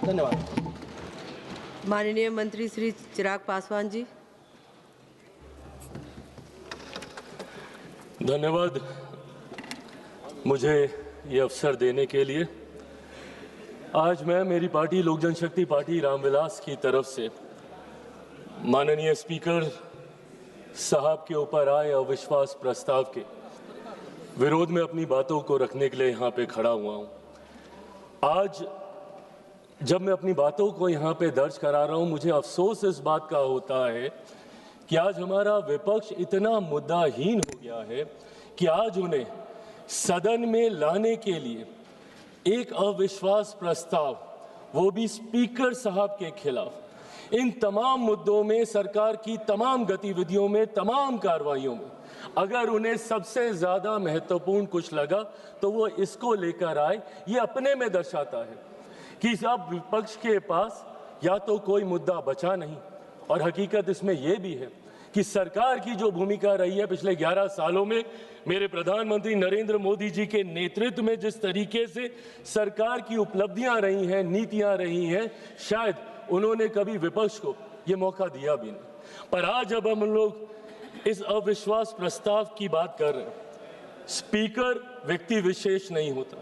धन्यवाद। माननीय मंत्री श्री चिराग पासवान जी। धन्यवाद मुझे ये अवसर देने के लिए। आज मैं मेरी पार्टी लोक जनशक्ति पार्टी रामविलास की तरफ से माननीय स्पीकर साहब के ऊपर आए अविश्वास प्रस्ताव के विरोध में अपनी बातों को रखने के लिए यहाँ पे खड़ा हुआ हूँ। आज जब मैं अपनी बातों को यहाँ पे दर्ज करा रहा हूँ, मुझे अफसोस इस बात का होता है कि आज हमारा विपक्ष इतना मुद्दाहीन हो गया है कि आज उन्हें सदन में लाने के लिए एक अविश्वास प्रस्ताव, वो भी स्पीकर साहब के खिलाफ, इन तमाम मुद्दों में, सरकार की तमाम गतिविधियों में, तमाम कार्रवाइयों में अगर उन्हें सबसे ज़्यादा महत्वपूर्ण कुछ लगा तो वो इसको लेकर आए। ये अपने में दर्शाता है कि अब विपक्ष के पास या तो कोई मुद्दा बचा नहीं, और हकीकत इसमें यह भी है कि सरकार की जो भूमिका रही है पिछले 11 सालों में, मेरे प्रधानमंत्री नरेंद्र मोदी जी के नेतृत्व में जिस तरीके से सरकार की उपलब्धियां रही हैं, नीतियां रही हैं, शायद उन्होंने कभी विपक्ष को ये मौका दिया भी नहीं। पर आज जब हम लोग इस अविश्वास प्रस्ताव की बात कर रहे हैं, स्पीकर व्यक्ति विशेष नहीं होता,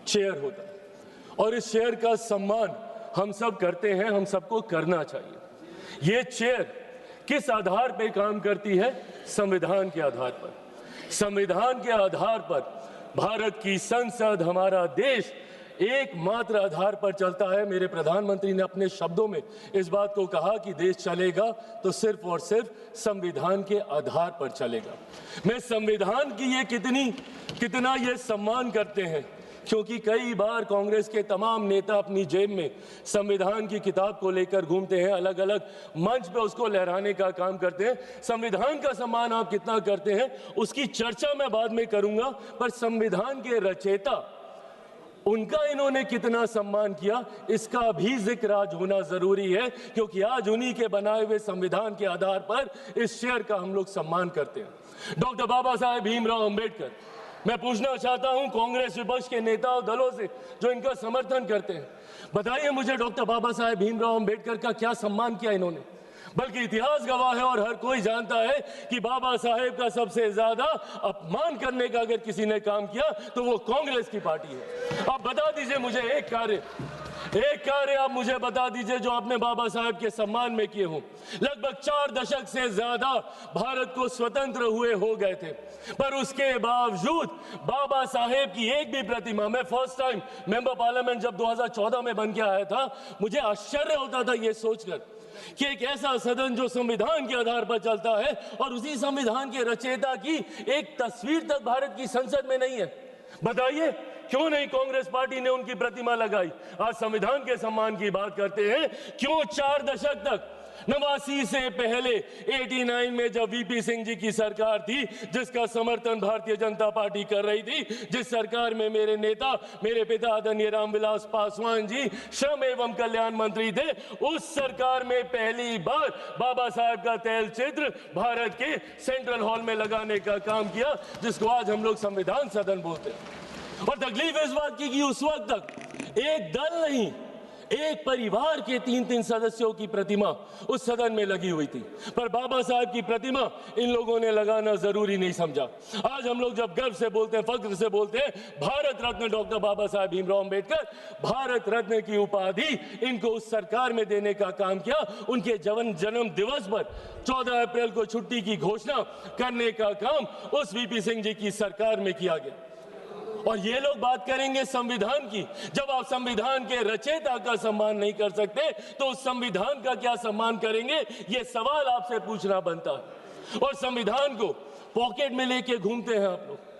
चेयर होता है, और इस चेयर का सम्मान हम सब करते हैं, हम सबको करना चाहिए। ये चेयर किस आधार पर काम करती है? संविधान के आधार पर। संविधान के आधार पर भारत की संसद, हमारा देश एकमात्र आधार पर चलता है। मेरे प्रधानमंत्री ने अपने शब्दों में इस बात को कहा कि देश चलेगा तो सिर्फ और सिर्फ संविधान के आधार पर चलेगा। मैं संविधान की ये कितना ये सम्मान करते हैं, क्योंकि कई बार कांग्रेस के तमाम नेता अपनी जेब में संविधान की किताब को लेकर घूमते हैं, अलग अलग मंच पे उसको लहराने का काम करते हैं। संविधान का सम्मान आप कितना करते हैं उसकी चर्चा मैं बाद में करूंगा, पर संविधान के रचयिता, उनका इन्होंने कितना सम्मान किया इसका भी जिक्र आज होना जरूरी है, क्योंकि आज उन्हीं के बनाए हुए संविधान के आधार पर इस शेर का हम लोग सम्मान करते हैं। डॉक्टर बाबा साहेब भीमराव अंबेडकर। मैं पूछना चाहता हूं कांग्रेस विपक्ष के नेता और दलों से जो इनका समर्थन करते हैं, बताइए मुझे डॉक्टर बाबा साहेब भीमराव अंबेडकर का क्या सम्मान किया इन्होंने? बल्कि इतिहास गवाह है और हर कोई जानता है कि बाबा साहेब का सबसे ज्यादा अपमान करने का अगर किसी ने काम किया तो वो कांग्रेस की पार्टी है। आप बता दीजिए मुझे एक कार्य आप मुझे बता दीजिए जो आपने बाबा साहेब के सम्मान में किए हों। लगभग 4 दशक से ज्यादा भारत को स्वतंत्र हुए हो गए थे, पर उसके बावजूद बाबा साहेब की एक भी प्रतिमा, मैं फर्स्ट टाइम मेंबर पार्लियामेंट जब 2014 में बन के आया था, मुझे आश्चर्य होता था ये सोचकर कि एक ऐसा सदन जो संविधान के आधार पर चलता है और उसी संविधान के रचयिता की एक तस्वीर तक भारत की संसद में नहीं है। बताइए क्यों नहीं कांग्रेस पार्टी ने उनकी प्रतिमा लगाई? आज संविधान के सम्मान की बात करते हैं, क्यों 4 दशक तक 89 से पहले 89 में जब वीपी सिंह जी की सरकार थी, जिसका समर्थन भारतीय जनता पार्टी कर रही थी, जिस सरकार में मेरे नेता, मेरे पिता आदरणीय रामविलास पासवान जी श्रम एवं कल्याण मंत्री थे, उस सरकार में पहली बार बाबा साहब का तैल चित्र भारत के सेंट्रल हॉल में लगाने का काम किया, जिसको आज हम लोग संविधान सदन बोलते हैं। और तकलीफ इस बात की कि उस वक्त तक एक दल नहीं, एक परिवार के 3-3 सदस्यों की प्रतिमा उस सदन में लगी हुई थी, पर बाबा साहब की प्रतिमा इन लोगों ने लगाना जरूरी नहीं समझा। आज हम लोग जब गर्व से बोलते हैं, फख्र से बोलते हैं, भारत रत्न डॉक्टर बाबा साहब भीमराव अंबेडकर, भारत रत्न की उपाधि इनको उस सरकार में देने का काम किया। उनके जन्म दिवस पर 14 अप्रैल को छुट्टी की घोषणा करने का काम उस वीपी सिंह जी की सरकार में किया गया। और ये लोग बात करेंगे संविधान की। जब आप संविधान के रचयिता का सम्मान नहीं कर सकते तो उस संविधान का क्या सम्मान करेंगे? ये सवाल आपसे पूछना बनता है। और संविधान को पॉकेट में लेके घूमते हैं आप लोग।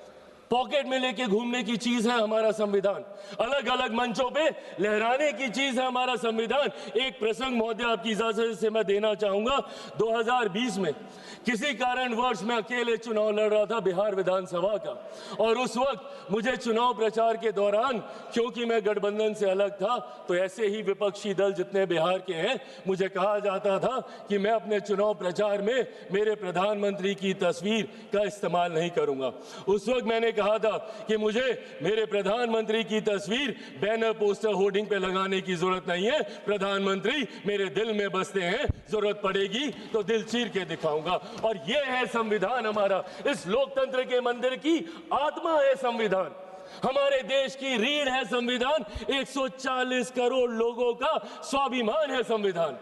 पॉकेट में लेके घूमने की चीज है हमारा संविधान, अलग अलग मंचों पे लहराने की चीज है हमारा संविधान। एक प्रसंग महोदय आपकी इजाजत से मैं देना चाहूंगा। 2020 में किसी कारणवश मैं अकेले चुनाव लड़ रहा था बिहार विधानसभा का, और उस वक्त मुझे चुनाव प्रचार के दौरान, क्योंकि मैं गठबंधन से अलग था, तो ऐसे ही विपक्षी दल जितने बिहार के हैं, मुझे कहा जाता था कि मैं अपने चुनाव प्रचार में मेरे प्रधानमंत्री की तस्वीर का इस्तेमाल नहीं करूंगा। उस वक्त मैंने कहा था कि मुझे मेरे प्रधानमंत्री की तस्वीर बैनर पोस्टर होर्डिंग पे लगाने की जरूरत नहीं है, प्रधानमंत्री मेरे दिल में बसते हैं, जरूरत पड़ेगी तो दिल चीर के दिखाऊंगा। और ये है संविधान हमारा, इस लोकतंत्र के मंदिर की आत्मा है संविधान, हमारे देश की रीढ़ है संविधान, 140 करोड़ लोगों का स्वाभिमान है संविधान।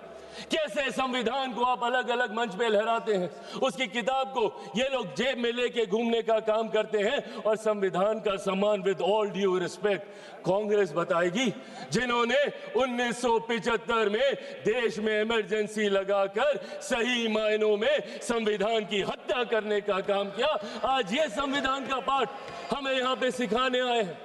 कैसे संविधान को आप अलग अलग मंच पे लहराते हैं, उसकी किताब को ये लोग जेब में लेके घूमने का काम करते हैं, और संविधान का सम्मान with all due respect Congress बताएगी, जिन्होंने 1975 में देश में इमरजेंसी लगाकर सही मायनों में संविधान की हत्या करने का काम किया। आज ये संविधान का पाठ हमें यहाँ पे सिखाने आए हैं।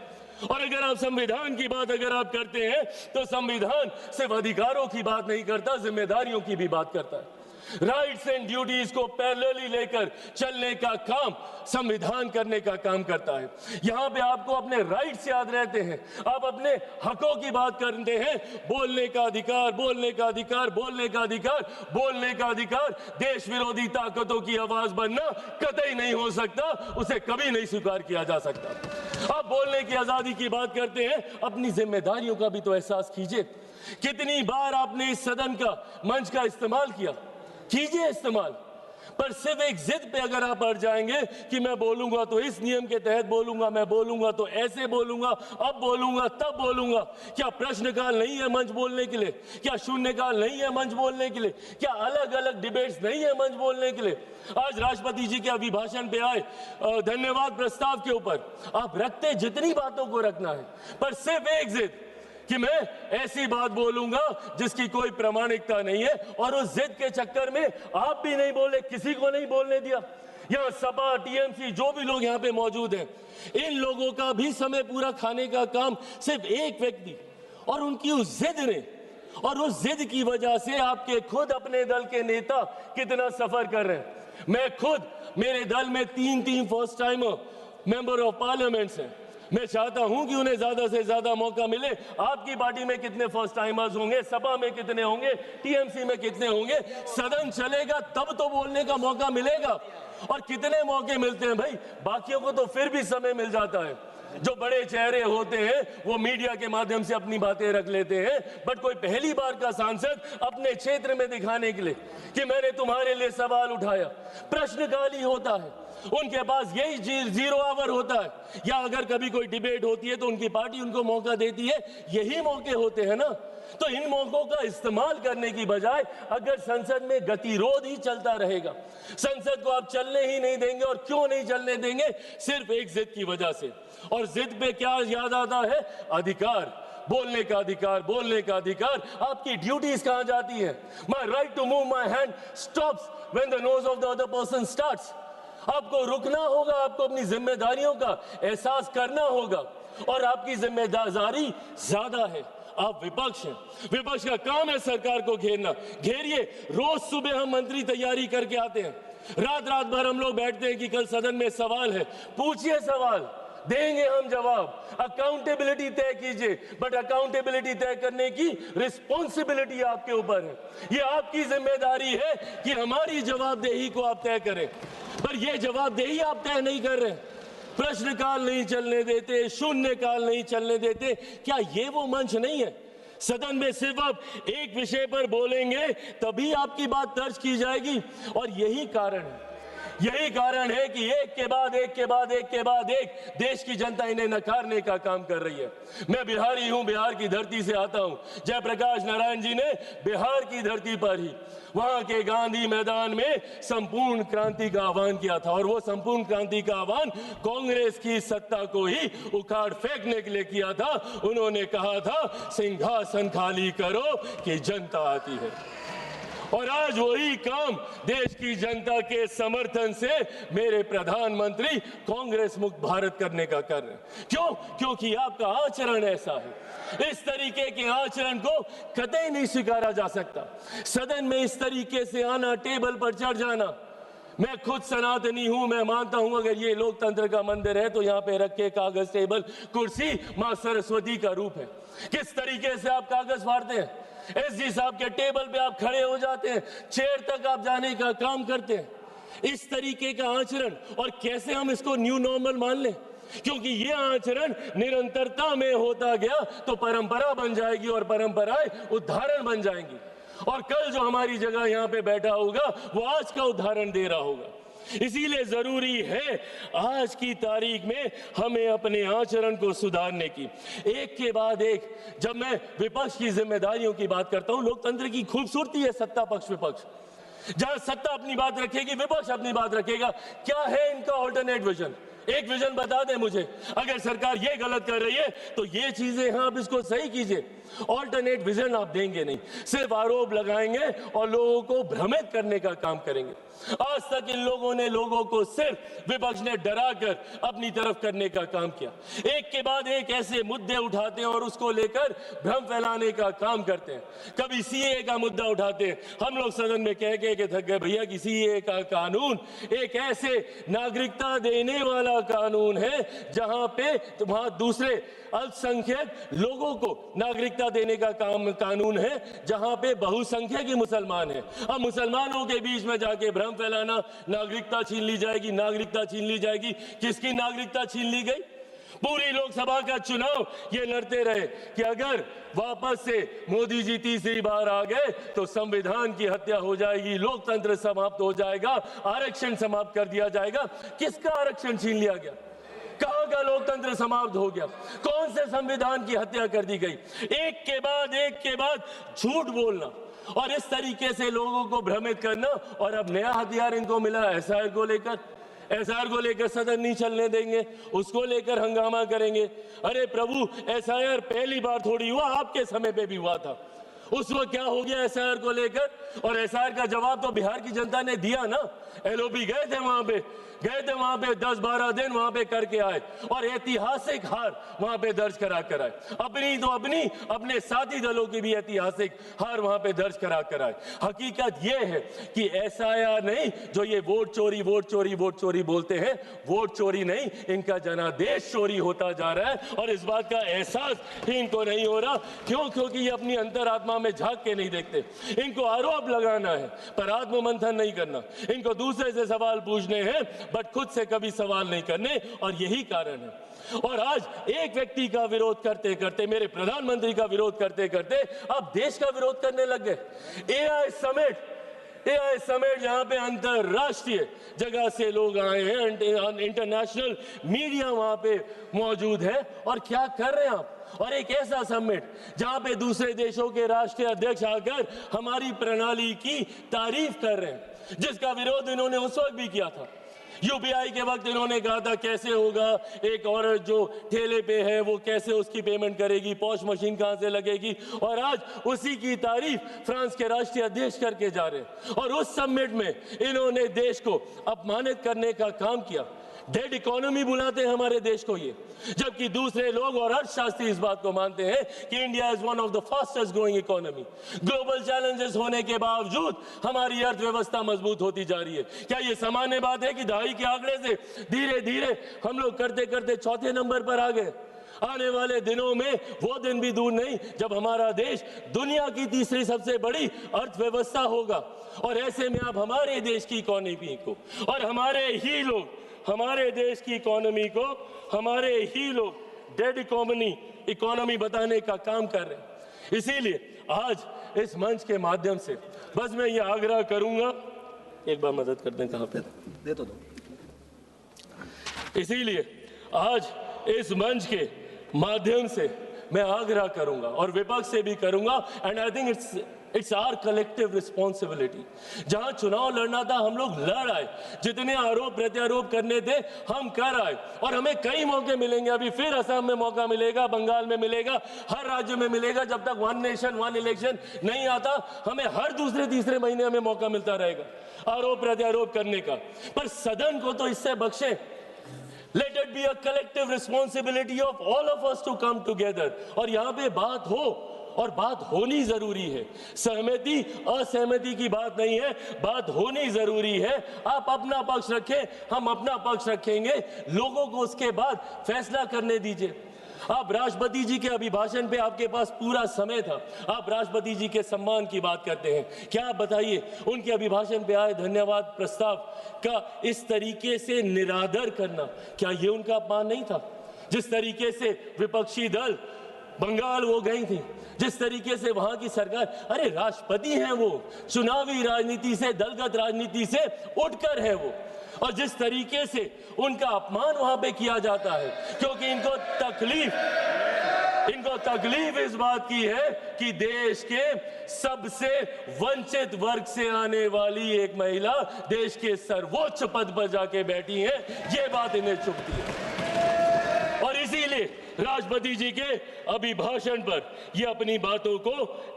और अगर आप संविधान की बात अगर आप करते हैं तो संविधान सिर्फ अधिकारों की बात नहीं करता, जिम्मेदारियों की भी बात करता है। राइट्स एंड ड्यूटीज को पैरेलली लेकर चलने का काम संविधान करने का काम करता है। यहां पे आपको अपने राइट्स याद रहते हैं, आप अपने हकों की बात करते हैं, बोलने का अधिकार, बोलने का अधिकार, बोलने का अधिकार, बोलने का अधिकार। देश विरोधी ताकतों की आवाज बनना कतई नहीं हो सकता, उसे कभी नहीं स्वीकार किया जा सकता। आप बोलने की आजादी की बात करते हैं, अपनी जिम्मेदारियों का भी तो एहसास कीजिए। कितनी बार आपने इस सदन का मंच का इस्तेमाल किया, कीजिए इस्तेमाल, पर सिर्फ एक जिद पे अगर आप अड़ जाएंगे कि मैं बोलूंगा तो इस नियम के तहत बोलूंगा, मैं बोलूंगा तो ऐसे बोलूंगा, अब बोलूंगा तब बोलूंगा। क्या प्रश्नकाल नहीं है मंच बोलने के लिए? क्या शून्यकाल नहीं है मंच बोलने के लिए? क्या अलग अलग डिबेट्स नहीं है मंच बोलने के लिए? आज राष्ट्रपति जी के अभिभाषण पे आए धन्यवाद प्रस्ताव के ऊपर आप रखते जितनी बातों को रखना है, पर सिर्फ एक जिद कि मैं ऐसी बात बोलूंगा जिसकी कोई प्रामाणिकता नहीं है, और उस जिद के चक्कर में आप भी नहीं बोले, किसी को नहीं बोलने दिया। यहाँ सपा, टीएमसी, जो भी लोग यहाँ पे मौजूद हैं, इन लोगों का भी समय पूरा खाने का काम सिर्फ एक व्यक्ति और उनकी उस जिद ने, और उस जिद की वजह से आपके खुद अपने दल के नेता कितना सफर कर रहे हैं। मैं खुद, मेरे दल में 3 first timer member of parliaments हैं। मैं चाहता हूं कि उन्हें ज्यादा से ज्यादा मौका मिले। आपकी पार्टी में कितने फर्स्ट टाइमर्स होंगे, सपा में कितने होंगे, टीएमसी में कितने होंगे? सदन चलेगा तब तो बोलने का मौका मिलेगा। और कितने मौके मिलते हैं भाई, बाकियों को तो फिर भी समय मिल जाता है। जो बड़े चेहरे होते हैं वो मीडिया के माध्यम से अपनी बातें रख लेते हैं, बट कोई पहली बार का सांसद अपने क्षेत्र में दिखाने के लिए कि मैंने तुम्हारे लिए सवाल उठाया, प्रश्नकाल ही होता है, उनके पास यही 0 आवर होता है। या अगर कभी कोई डिबेट होती है तो उनकी पार्टी उनको मौका देती है, यही मौके होते हैं ना। तो इन मौकों का इस्तेमाल करने की बजाय अगर संसद में गतिरोध ही चलता रहेगा, संसद को आप चलने ही नहीं देंगे, और क्यों नहीं चलने देंगे? सिर्फ एक जिद की वजह से। और जिद पे क्या याद आता है? अधिकार, बोलने का अधिकार, बोलने का अधिकार। आपकी ड्यूटीज कहां जाती है? My right to move my hand stops when the nose of the other person starts. आपको रुकना होगा, आपको अपनी जिम्मेदारियों का एहसास करना होगा, और आपकी जिम्मेदारी ज्यादा है। आप विपक्ष हैं, विपक्ष का काम है सरकार को घेरना, घेरिए। रोज सुबह हम मंत्री तैयारी करके आते हैं, रात भर हम लोग बैठते हैं कि कल सदन में सवाल है, पूछिए सवाल, देंगे हम जवाब। अकाउंटेबिलिटी तय कीजिए, बट अकाउंटेबिलिटी तय करने की रिस्पॉन्सिबिलिटी आपके ऊपर है। ये आपकी जिम्मेदारी है कि हमारी जवाबदेही को आप तय करें, पर ये जवाबदेही आप तय नहीं कर रहे। प्रश्नकाल नहीं चलने देते, शून्यकाल नहीं चलने देते। क्या ये वो मंच नहीं है? सदन में सिर्फ आप एक विषय पर बोलेंगे तभी आपकी बात दर्ज की जाएगी। और यही कारण है कि एक के बाद एक देश की जनता इन्हें नकारने का काम कर रही है। मैं बिहारी हूं, बिहार की धरती से आता हूं। जयप्रकाश नारायण जी ने बिहार की धरती पर ही वहां के गांधी मैदान में संपूर्ण क्रांति का आह्वान किया था, और वो संपूर्ण क्रांति का आह्वान कांग्रेस की सत्ता को ही उखाड़ फेंकने के लिए किया था। उन्होंने कहा था, सिंहासन खाली करो कि जनता आती है। और आज वही काम देश की जनता के समर्थन से मेरे प्रधानमंत्री कांग्रेस मुक्त भारत करने का कर रहे हैं। क्यों? क्योंकि आपका आचरण ऐसा है। इस तरीके के आचरण को कतई नहीं स्वीकारा जा सकता। सदन में इस तरीके से आना, टेबल पर चढ़ जाना। मैं खुद सनातनी हूं, मैं मानता हूं अगर ये लोकतंत्र का मंदिर है तो यहाँ पे रखे कागज, टेबल, कुर्सी मां सरस्वती का रूप है। किस तरीके से आप कागज फाड़ते हैं, एसजी साहब के टेबल पे आप खड़े हो जाते हैं, चेयर तक आप जाने का काम करते हैं। इस तरीके का आचरण, और कैसे हम इसको न्यू नॉर्मल मान लें? क्योंकि ये आचरण निरंतरता में होता गया तो परंपरा बन जाएगी और परंपराएं उदाहरण बन जाएंगी। और कल जो हमारी जगह यहाँ पे बैठा होगा वो आज का उदाहरण दे रहा होगा। इसीलिए जरूरी है आज की तारीख में हमें अपने आचरण को सुधारने की। एक के बाद एक जब मैं विपक्ष की जिम्मेदारियों की बात करता हूं, लोकतंत्र की खूबसूरती है सत्ता पक्ष विपक्ष। जहां सत्ता अपनी बात रखेगी, विपक्ष अपनी बात रखेगा। क्या है इनका ऑल्टरनेट विजन? एक विजन बता दें मुझे। अगर सरकार ये गलत कर रही है तो ये चीजें हैं, आप इसको सही कीजिए। ऑल्टरनेट विजन आप देंगे नहीं, सिर्फ आरोप लगाएंगे और लोगों को भ्रमित करने का काम करेंगे। आज तक इन लोगों ने लोगों को सिर्फ विपक्ष ने डराकर अपनी तरफ करने का काम किया। एक के बाद एक ऐसे मुद्दे उठाते हैं और उसको लेकर भ्रम फैलाने का काम करते हैं। कभी सीए का मुद्दा उठाते हैं, हम लोग सदन में कह के थक गए भैया कि सीए का कानून एक ऐसे नागरिकता देने वाला कानून है जहां पे वहां दूसरे अल्पसंख्यक लोगों को नागरिकता देने का कानून है, जहां पे बहुसंख्यक ही मुसलमान है। अब मुसलमानों के बीच में जाके भ्रम फैलाना, नागरिकता छीन ली जाएगी, नागरिकता छीन ली जाएगी। किसकी नागरिकता छीन ली गई? पूरी लोकसभा का चुनाव ये लड़ते रहे कि अगर वापस से मोदी जी तीसरी बार आ गए तो संविधान की हत्या हो जाएगी, लोकतंत्र समाप्त हो जाएगा, आरक्षण समाप्त कर दिया जाएगा। किसका आरक्षण छीन लिया गया? कहां का लोकतंत्र समाप्त हो गया? कौन से संविधान की हत्या कर दी गई? एक के बाद झूठ बोलना और इस तरीके से लोगों को भ्रमित करना। और अब नया हथियार इनको मिला एसआईआर को लेकर। एसआईआर को लेकर सदन नहीं चलने देंगे, उसको लेकर हंगामा करेंगे। अरे प्रभु, एसआईआर पहली बार थोड़ी हुआ, आपके समय पे भी हुआ था। उस वक्त क्या हो गया एसआईआर को लेकर? और एसआईआर का जवाब तो बिहार की जनता ने दिया ना। एलओपी गए थे वहां पे 10-12 दिन वहां पे करके आए और ऐतिहासिक हार वहां पे दर्ज करा कर आए। अपने साथी दलों की भी ऐतिहासिक हार वहां पे दर्ज करा कर आए। हकीकत यह है कि एसआईआर नहीं, जो ये वोट चोरी बोलते हैं, वोट चोरी नहीं, इनका जनादेश चोरी होता जा रहा है और इस बात का एहसास ही इनको नहीं हो रहा। क्यों? क्योंकि ये अपनी अंतरात्मा में झांक के नहीं देखते। इनको आरोप लगाना है पर आत्ममंथन नहीं करना। इनको दूसरे से सवाल पूछने हैं बट खुद से कभी सवाल नहीं करने, और यही कारण है। और आज एक व्यक्ति का विरोध करते करते, मेरे प्रधानमंत्री का विरोध करते करते अब देश का विरोध करने लग गए। एआई समिट जहां पे अंतरराष्ट्रीय जगह से लोग आए हैं, इंटरनेशनल मीडिया वहां पे मौजूद है, और क्या कर रहे हैं आप? और एक ऐसा समिट जहां पे दूसरे देशों के राष्ट्रीय अध्यक्ष आकर हमारी प्रणाली की तारीफ कर रहे हैं, जिसका विरोध इन्होंने उस वक्त भी किया था। यूपीआई के वक्त इन्होंने कहा था कैसे होगा, एक औरत जो ठेले पे है वो कैसे उसकी पेमेंट करेगी, पॉश मशीन कहां से लगेगी, और आज उसी की तारीफ फ्रांस के राष्ट्रीय अध्यक्ष करके जा रहे हैं। और उस समिट में इन्होंने देश को अपमानित करने का काम किया। डेड इकोनॉमी बुलाते हैं हमारे देश को ये, जबकि दूसरे लोग और अर्थशास्त्री इस बात को मानते हैं कि India is one of the fastest growing economy. Global challenges होने के बावजूद हमारी अर्थव्यवस्था मजबूत होती जा रही है। क्या ये सामान्य बात है कि दहाई के आंकड़े से धीरे धीरे हम लोग करते करते चौथे नंबर पर आ गए? आने वाले दिनों में वो दिन भी दूर नहीं जब हमारा देश दुनिया की तीसरी सबसे बड़ी अर्थव्यवस्था होगा। और ऐसे में आप हमारे देश की इकोनॉमी को और हमारे देश की इकोनॉमी को हमारे ही लोग डेड इकोनॉमी बताने का काम कर रहे हैं। इसीलिए आज इस मंच के माध्यम से बस मैं ये आग्रह करूंगा, एक बार मदद कर दें, कहां पे दे तो दो। इसीलिए आज इस मंच के माध्यम से मैं आग्रह करूंगा और विपक्ष से भी करूंगा, and I think it's our collective responsibility. जहां चुनाव लड़ना था हम लोग लड़ आए, जितने आरोप प्रत्यारोप करने थे हम कर आए, और हमें कई मौके मिलेंगे। अभी फिर असम में मौका मिलेगा, बंगाल में मिलेगा, हर राज्य में मिलेगा। जब तक वन नेशन वन इलेक्शन नहीं आता, हमें हर दूसरे तीसरे महीने हमें मौका मिलता रहेगा आरोप प्रत्यारोप करने का। पर सदन को तो इससे बख्शे। Let it be a collective responsibility of all of us to come together। और यहाँ पे बात हो, और बात होनी जरूरी है। सहमति असहमति की बात नहीं है, बात होनी जरूरी है। आप अपना पक्ष रखें, हम अपना पक्ष रखेंगे, लोगों को उसके बाद फैसला करने दीजिए। आप राष्ट्रपति जी के अभिभाषण पे आपके पास पूरा समय था, आप राष्ट्रपति जी के सम्मान की बात करते हैं। क्या आप बताइए, उनके अभिभाषण पे आए धन्यवाद प्रस्ताव का इस तरीके से निरादर करना, क्या ये उनका अपमान नहीं था? जिस तरीके से विपक्षी दल बंगाल वो गई थी, जिस तरीके से वहां की सरकार, अरे राष्ट्रपति हैं वो, चुनावी राजनीति से, दलगत राजनीति से उठकर है वो, और जिस तरीके से उनका अपमान वहां पे किया जाता है, क्योंकि इनको तकलीफ इस बात की है कि देश के सबसे वंचित वर्ग से आने वाली एक महिला देश के सर्वोच्च पद पर जाके बैठी है, ये बात इन्हें चुभती है। और इसीलिए राष्ट्रपति जी के अभिभाषण पर ये अपनी बातों को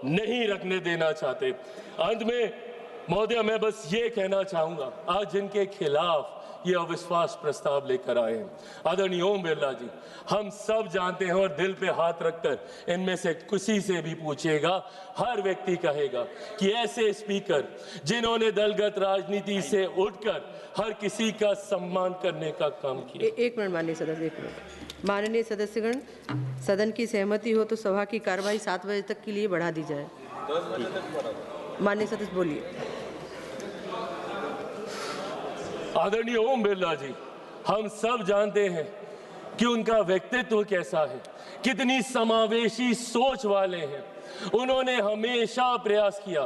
नहीं रखने देना चाहते। अंत में महोदय, मैं बस ये कहना चाहूंगा, आज जिनके खिलाफ ये अविश्वास प्रस्ताव लेकर आए हैं, आदरणीय ओम बिरला जी, हम सब जानते हैं और दिल पे हाथ रखकर इनमें से किसी से भी पूछेगा, हर व्यक्ति कहेगा कि ऐसे स्पीकर जिन्होंने दलगत राजनीति से उठकर हर किसी का सम्मान करने का काम किया। एक मिनट माननीय सदस्य, एक मिनट। माननीय सदस्यगण, सदन की सहमति हो तो सभा की कार्यवाही 7 बजे तक के लिए बढ़ा दी जाए। 10 बजे तक बढ़ा। माननीय सदस्य बोलिए। आदरणीय ओम बिरला जी, हम सब जानते हैं कि उनका व्यक्तित्व कैसा है, कितनी समावेशी सोच वाले हैं। उन्होंने हमेशा प्रयास किया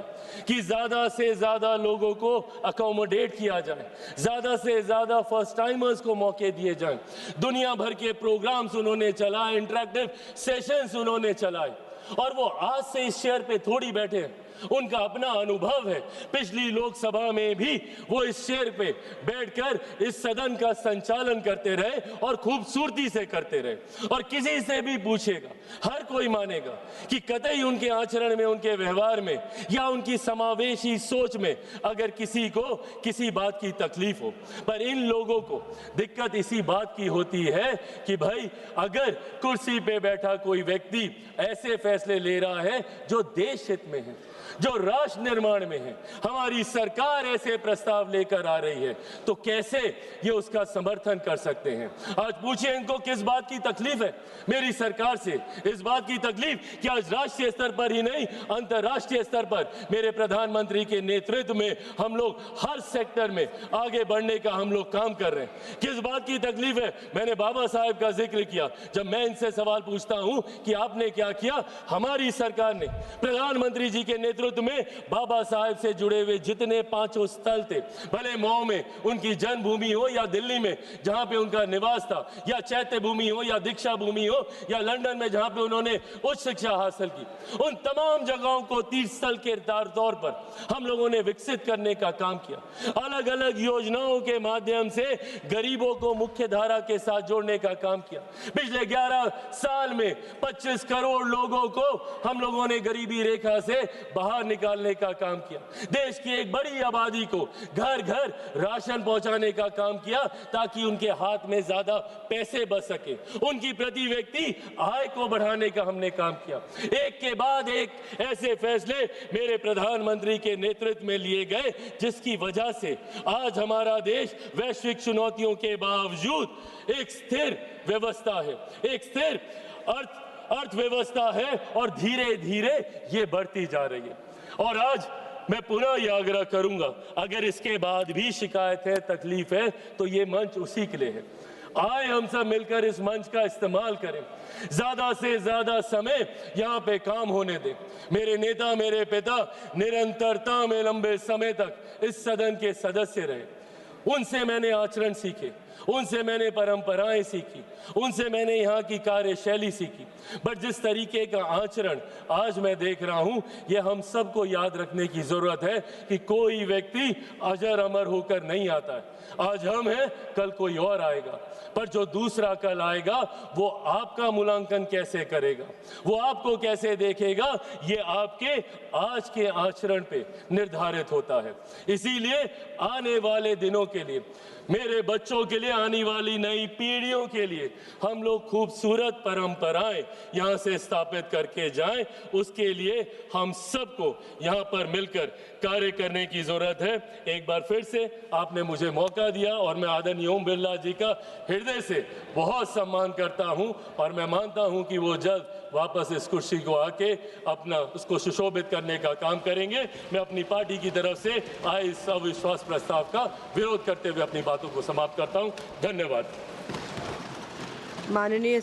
कि ज्यादा से ज्यादा लोगों को अकोमोडेट किया जाए, ज्यादा से ज्यादा फर्स्ट टाइमर्स को मौके दिए जाएं। दुनिया भर के प्रोग्राम्स उन्होंने चलाए, इंटरेक्टिव सेशंस उन्होंने चलाए, और वो आज से इस चेयर पे थोड़ी बैठे हैं, उनका अपना अनुभव है। पिछली लोकसभा में भी वो इस चेयर पे बैठकर इस सदन का संचालन करते रहे और खूबसूरती से करते रहे। और किसी से भी पूछेगा, हर कोई मानेगा कि कतई उनके आचरण में, उनके व्यवहार में या उनकी समावेशी सोच में अगर किसी को किसी बात की तकलीफ हो, पर इन लोगों को दिक्कत इसी बात की होती है कि भाई अगर कुर्सी पे बैठा कोई व्यक्ति ऐसे फैसले ले रहा है जो देश हित में है, जो राष्ट्र निर्माण में है, हमारी सरकार ऐसे प्रस्ताव लेकर आ रही है, तो कैसे ये उसका समर्थन कर सकते हैं? आज पूछिए इनको किस बात की तकलीफ है मेरी सरकार से। इस बात की तकलीफ कि आज राष्ट्रीय स्तर पर ही नहीं, अंतर्राष्ट्रीय स्तर पर मेरे प्रधानमंत्री के नेतृत्व में हम लोग हर सेक्टर में आगे बढ़ने का हम लोग काम कर रहे हैं। किस बात की तकलीफ है? मैंने बाबा साहेब का जिक्र किया। जब मैं इनसे सवाल पूछता हूं कि आपने क्या किया, हमारी सरकार ने प्रधानमंत्री जी के नेतृत्व में बाबा साहेब से जुड़े हुए जितने 5 स्थल थे, भले मऊ में उनकी जन्मभूमि हो या दिल्ली में जहां पे उनका निवास था, या चैत्य भूमि हो या दीक्षा भूमि हो, या लंदन में जहां पे उन्होंने उच्च शिक्षा हासिल की, उन तमाम जगहों को तीर्थ स्थल के तौर पर हम लोगों ने विकसित करने का काम किया। अलग अलग योजनाओं के माध्यम से गरीबों को मुख्य धारा के साथ जोड़ने का काम किया। पिछले 11 साल में 25 करोड़ लोगों को हम लोगों ने गरीबी रेखा से बाहर निकालने का काम किया। देश की एक बड़ी आबादी को घर घर राशन पहुंचाने का काम किया ताकि उनके हाथ में ज्यादा पैसे बच सके। उनकी प्रति व्यक्ति आय को बढ़ाने का हमने काम किया। एक के बाद एक ऐसे फैसले मेरे प्रधानमंत्री के नेतृत्व में लिए गए, जिसकी वजह से आज हमारा देश वैश्विक चुनौतियों के बावजूद एक स्थिर व्यवस्था है, एक स्थिर अर्थव्यवस्था है, और धीरे धीरे ये बढ़ती जा रही है। और आज मैं पुनः यह आग्रह करूंगा, अगर इसके बाद भी शिकायत है, तकलीफ है, तो ये मंच उसी के लिए है। आए हम सब मिलकर इस मंच का इस्तेमाल करें, ज्यादा से ज्यादा समय यहाँ पे काम होने दें। मेरे नेता, मेरे पिता निरंतरता में लंबे समय तक इस सदन के सदस्य रहे। उनसे मैंने आचरण सीखे, उनसे मैंने परंपराएं सीखी, उनसे मैंने यहाँ की कार्यशैली सीखी। बट जिस तरीके का आचरण आज मैं देख रहा हूँ, ये हम सबको याद रखने की जरूरत है कि कोई व्यक्ति अजर अमर होकर नहीं आता है। आज हम हैं, कल कोई और आएगा, पर जो दूसरा कल आएगा वो आपका मूल्यांकन कैसे करेगा, वो आपको कैसे देखेगा, ये आपके आज के आचरण पे निर्धारित होता है। इसीलिए आने वाले दिनों के लिए, मेरे बच्चों के लिए, आने वाली नई पीढ़ियों के लिए हम लोग खूबसूरत परंपराएं यहाँ से स्थापित करके जाएं, उसके लिए हम सबको यहाँ पर मिलकर कार्य करने की जरूरत है। एक बार फिर से आपने मुझे मौका दिया और मैं आदरणीय ओम बिरला जी का हृदय से बहुत सम्मान करता हूँ और मैं मानता हूँ कि वो जल्द वापस इस कुर्सी को आके अपना उसको सुशोभित करने का काम करेंगे। मैं अपनी पार्टी की तरफ से आए इस अविश्वास प्रस्ताव का विरोध करते हुए अपनी बातों को समाप्त करता हूं। धन्यवाद। माननीय